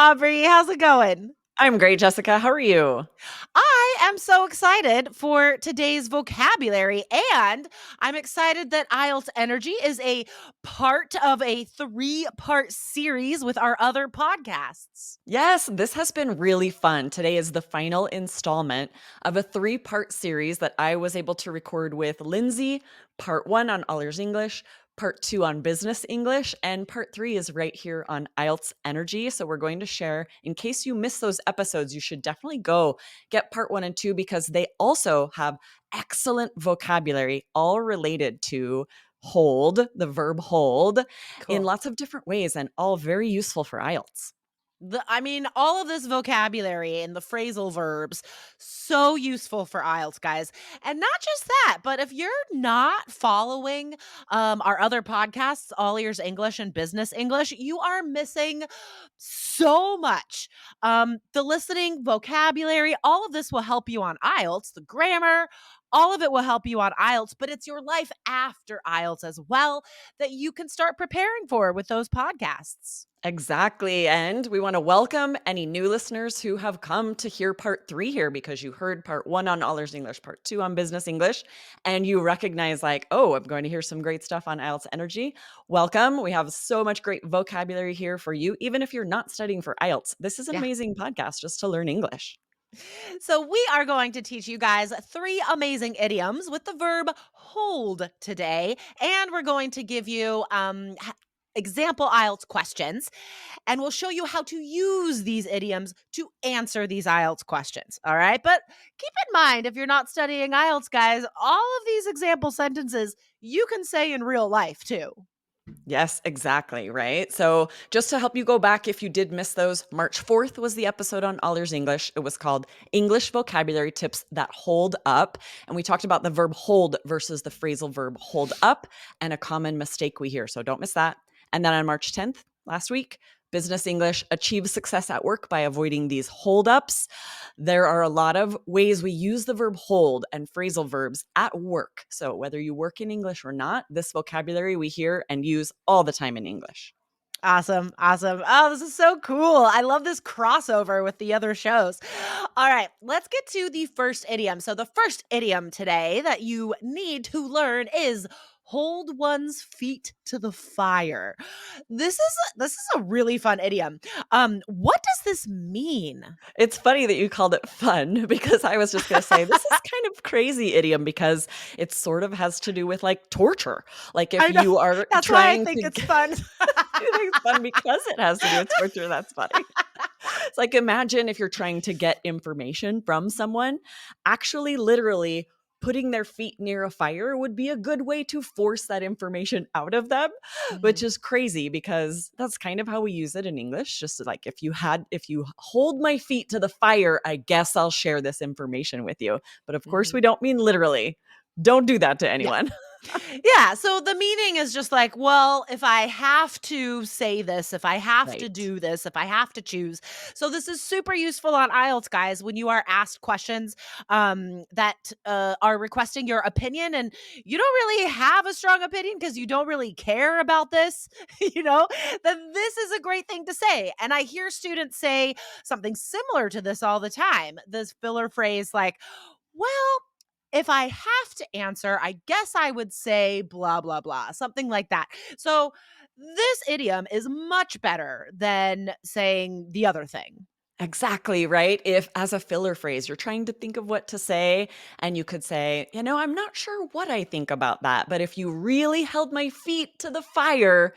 Aubrey. How's it going? I'm great, Jessica. How are you? I am so excited for today's vocabulary, and I'm excited that IELTS Energy is a part of a three-part series with our other podcasts. Yes, this has been really fun. Today is the final installment of a three-part series that I was able to record with Lindsay. Part one on All Ears English, part two on Business English, and part three is right here on IELTS Energy. So we're going to share, in case you missed those episodes, you should definitely go get part one and two because they also have excellent vocabulary, all related to hold, the verb hold, in Cool. lots of different ways and all very useful for IELTS. All of this vocabulary and the phrasal verbs, so useful for IELTS, guys. And not just that, but if you're not following our other podcasts, All Ears English and Business English, you are missing so much. The listening, vocabulary, all of this will help you on IELTS, the grammar. All of it will help you on IELTS, but it's your life after IELTS as well that you can start preparing for with those podcasts. Exactly. And we want to welcome any new listeners who have come to hear part three here because you heard part one on All Ears English, part two on Business English, and you recognize, like, oh, I'm going to hear some great stuff on IELTS Energy. Welcome. We have so much great vocabulary here for you. Even if you're not studying for IELTS, this is an Yeah. amazing podcast just to learn English. So, we are going to teach you guys three amazing idioms with the verb hold today. And we're going to give you example IELTS questions. And we'll show you how to use these idioms to answer these IELTS questions. All right. But keep in mind, if you're not studying IELTS, guys, all of these example sentences you can say in real life too. Yes, exactly, right? So, just to help you go back, if you did miss those, March 4th was the episode on All Ears English. It was called English Vocabulary Tips That Hold Up. And we talked about the verb hold versus the phrasal verb hold up and a common mistake we hear. So, don't miss that. And then on March 10th, last week, Business English Achieve Success at Work by Avoiding These Holdups. There are a lot of ways we use the verb hold and phrasal verbs at work. So, whether you work in English or not, this vocabulary we hear and use all the time in English. Awesome. Awesome. Oh, this is so cool. I love this crossover with the other shows. All right, let's get to the first idiom. So, the first idiom today that you need to learn is hold one's feet to the fire. This is a really fun idiom. What does this mean? It's funny that you called it fun because I was just going to say this is kind of crazy idiom because it sort of has to do with like torture. Like if I know. you are That's why I trying think to it's get, fun. you think it's fun because it has to do with torture. That's funny. It's like imagine if you're trying to get information from someone, actually literally putting their feet near a fire would be a good way to force that information out of them, which Mhm. is crazy because that's kind of how we use it in English. Just like if you hold my feet to the fire, I guess I'll share this information with you. But of course, we Mhm. don't mean literally. Don't do that to Yeah. anyone. Yeah, so the meaning is just like, well, if I have to say this, if I have to Right. do this, if I have to choose. So this is super useful on IELTS, guys, when you are asked questions that are requesting your opinion and you don't really have a strong opinion because you don't really care about this, you know, then this is a great thing to say. And I hear students say something similar to this all the time. This filler phrase like, well, if I have to answer, I guess I would say blah, blah, blah, something like that. So this idiom is much better than saying the other thing. Exactly, right? If as a filler phrase, you're trying to think of what to say, and you could say, I'm not sure what I think about that, but if you really held my feet to the fire,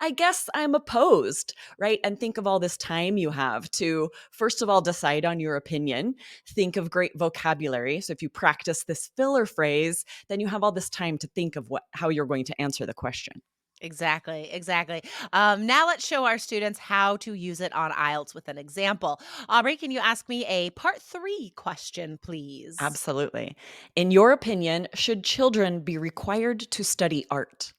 I guess I'm opposed, right? And think of all this time you have to, first of all, decide on your opinion. Think of great vocabulary. So if you practice this filler phrase, then you have all this time to think of how you're going to answer the question. Exactly, exactly. Now let's show our students how to use it on IELTS with an example. Aubrey, can you ask me a part three question, please? Absolutely. In your opinion, should children be required to study art?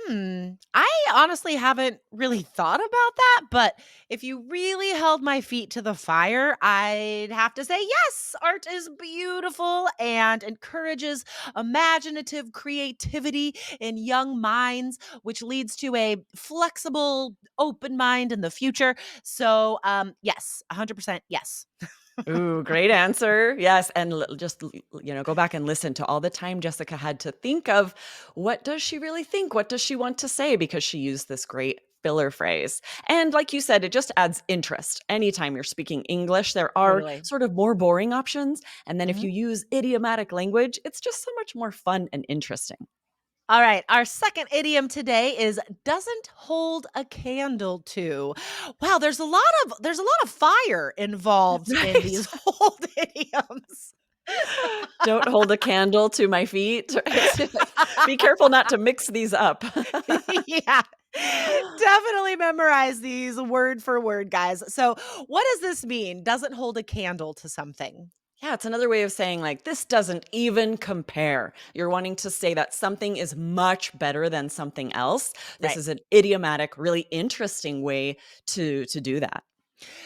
I honestly haven't really thought about that, but if you really held my feet to the fire, I'd have to say yes, art is beautiful and encourages imaginative creativity in young minds, which leads to a flexible, open mind in the future. So, yes, 100% yes. Ooh, great answer. Yes, and go back and listen to all the time Jessica had to think of what does she really think? What does she want to say? Because she used this great filler phrase. And like you said, it just adds interest. Anytime you're speaking English, there are Totally. sort of more boring options. And then if Mhm. you use idiomatic language, it's just so much more fun and interesting. All right, our second idiom today is doesn't hold a candle to. Wow, there's a lot of fire involved in Right. these hold idioms. Don't hold a candle to my feet. Right? Be careful not to mix these up. Yeah. Definitely memorize these word for word, guys. So, what does this mean? Doesn't hold a candle to something. Yeah, it's another way of saying, like, this doesn't even compare. You're wanting to say that something is much better than something else. This Right. is an idiomatic, really interesting way to do that.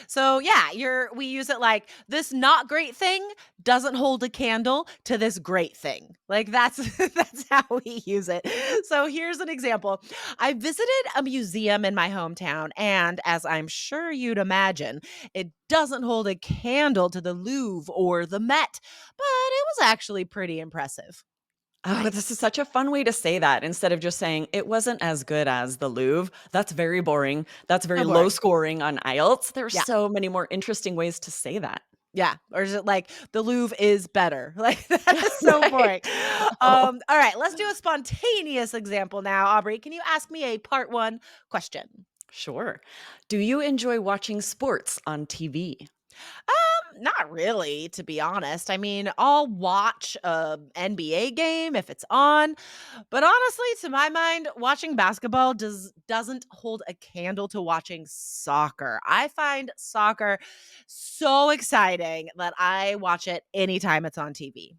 So yeah, we use it like this not great thing doesn't hold a candle to this great thing. Like that's that's how we use it. So here's an example. I visited a museum in my hometown and as I'm sure you'd imagine, it doesn't hold a candle to the Louvre or the Met, but it was actually pretty impressive. Oh, this is such a fun way to say that instead of just saying it wasn't as good as the Louvre. That's very boring. That's very So low boring. scoring on IELTS. There's Yeah. so many more interesting ways to say that. Yeah, or is it like the Louvre is better? Like that Yeah, is so boring. right. Oh, All right, let's do a spontaneous example now. Aubrey, can you ask me a part 1 question? sure. Do you enjoy watching sports on TV? Not really, to be honest. I mean, I'll watch a NBA game if it's on, but honestly, to my mind, watching basketball doesn't hold a candle to watching soccer. I find soccer so exciting that I watch it anytime it's on TV.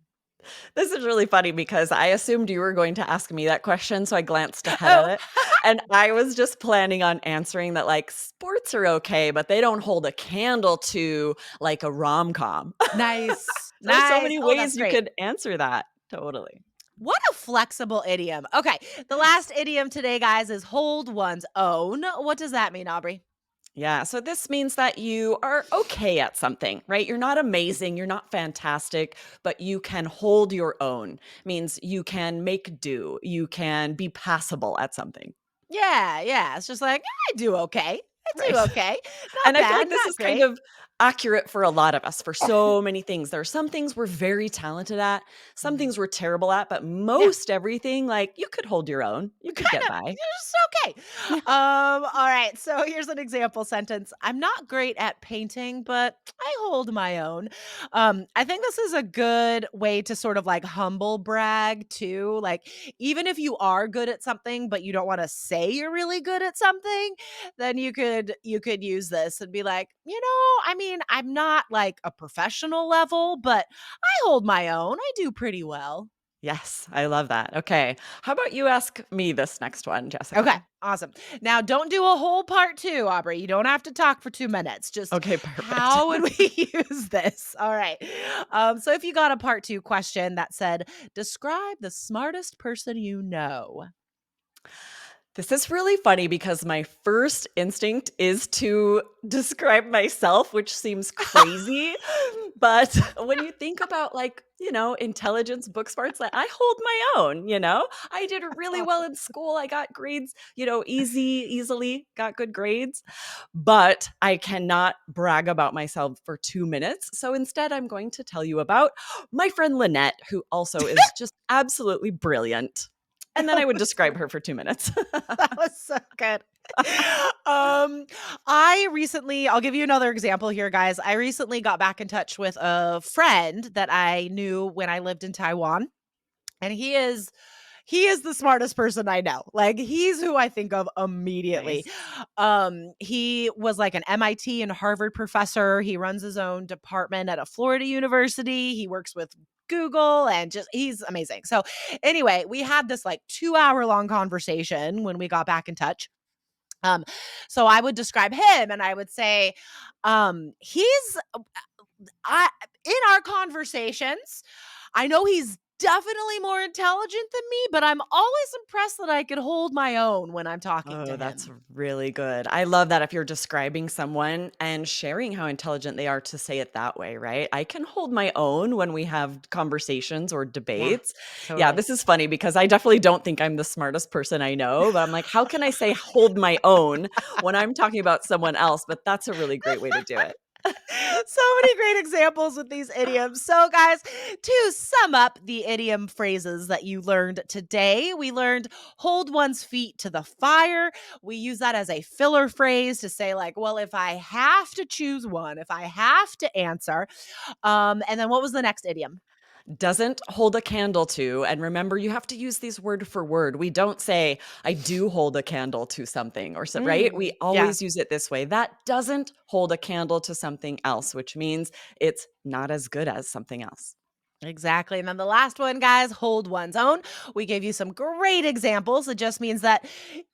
This is really funny because I assumed you were going to ask me that question, so I glanced ahead at Oh, it, and I was just planning on answering that, like, sports are okay, but they don't hold a candle to, like, a rom-com. nice. There's so Nice. many Oh, that's ways you great. could answer that. Totally. What a flexible idiom. Okay. The last idiom today, guys, is hold one's own. What does that mean, Aubrey? Yeah, so this means that you are okay at something, right? You're not amazing, you're not fantastic, but you can hold your own. Means you can make do, you can be passable at something. Yeah, yeah. It's just like, I do okay. I do Right. okay. Not And I feel bad, like this not is kind great. of accurate for a lot of us for so many things. There are some things we're very talented at, some Mhm. things we're terrible at, but Yeah. most everything, like, you could hold your own. You could Kind get of, by. just okay. All right. So here's an example sentence. I'm not great at painting, but I hold my own. I think this is a good way to sort of like humble brag too. Like, even if you are good at something, but you don't want to say you're really good at something, then you could use this and be like, I mean, I'm not like a professional level, but I hold my own. I do pretty well. Yes, I love that. Okay. How about you ask me this next one, Okay, Jessica? awesome. Now, don't do a whole part 2, Aubrey. You don't have to talk for 2 minutes. Just Okay, perfect. how would we use this? All right. So if you got a part 2 question that said, describe the smartest person you know. This is really funny because my first instinct is to describe myself, which seems crazy. But when you think about, like, intelligence, book smarts, like, I hold my own, I did That's really well awesome. in school. I got grades, easily got good grades, but I cannot brag about myself for 2 minutes. So instead, I'm going to tell you about my friend Lynette, who also is just absolutely brilliant. And then That I would was so describe her for 2 minutes. that was so good. Um, I recently I'll give you another example here, guys. I recently got back in touch with a friend that I knew when I lived in Taiwan, and he is the smartest person I know. Like, he's who I think of immediately. Nice. He was like an MIT and Harvard professor. He runs his own department at a Florida university. He works with Google, and just he's amazing. So anyway, we had this like 2-hour long conversation when we got back in touch. Um, so I would describe him and I would say, he's I in our conversations, I know he's definitely more intelligent than me, but I'm always impressed that I could hold my own when I'm talking to Oh, that's him. really good. I love that if you're describing someone and sharing how intelligent they are to say it that way, right? I can hold my own when we have conversations or Yeah, debates. Yeah, totally. this is funny because I definitely don't think I'm the smartest person I know, but I'm like, how can I say hold my own when I'm talking about someone else? But that's a really great way to do it. So many great examples with these idioms. So, guys, to sum up the idiom phrases that you learned today, we learned hold one's feet to the fire. We use that as a filler phrase to say, like, well, if I have to choose one, if I have to answer. And then what was the next idiom? Doesn't hold a candle to, and remember, you have to use these word for word. We don't say, I do hold a candle to something or so, right? We Yeah. always use it this way. That doesn't hold a candle to something else, which means it's not as good as something else. Exactly. And then the last one, guys, hold one's own. We gave you some great examples. It just means that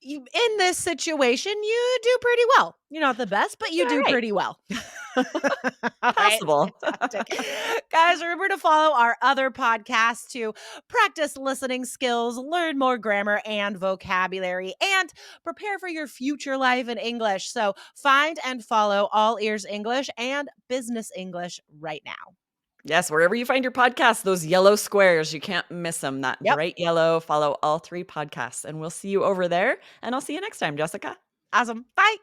in this situation, you do pretty well. You're not the best, but you All do right. pretty well. All right. Passable. Fantastic. Guys, remember to follow our other podcasts to practice listening skills, learn more grammar and vocabulary, and prepare for your future life in English. So find and follow All Ears English and Business English right now. Yes, wherever you find your podcasts, those yellow squares, you can't miss them. That Yep. bright yellow, follow all three podcasts. And we'll see you over there. And I'll see you next time, Jessica. Awesome. Bye.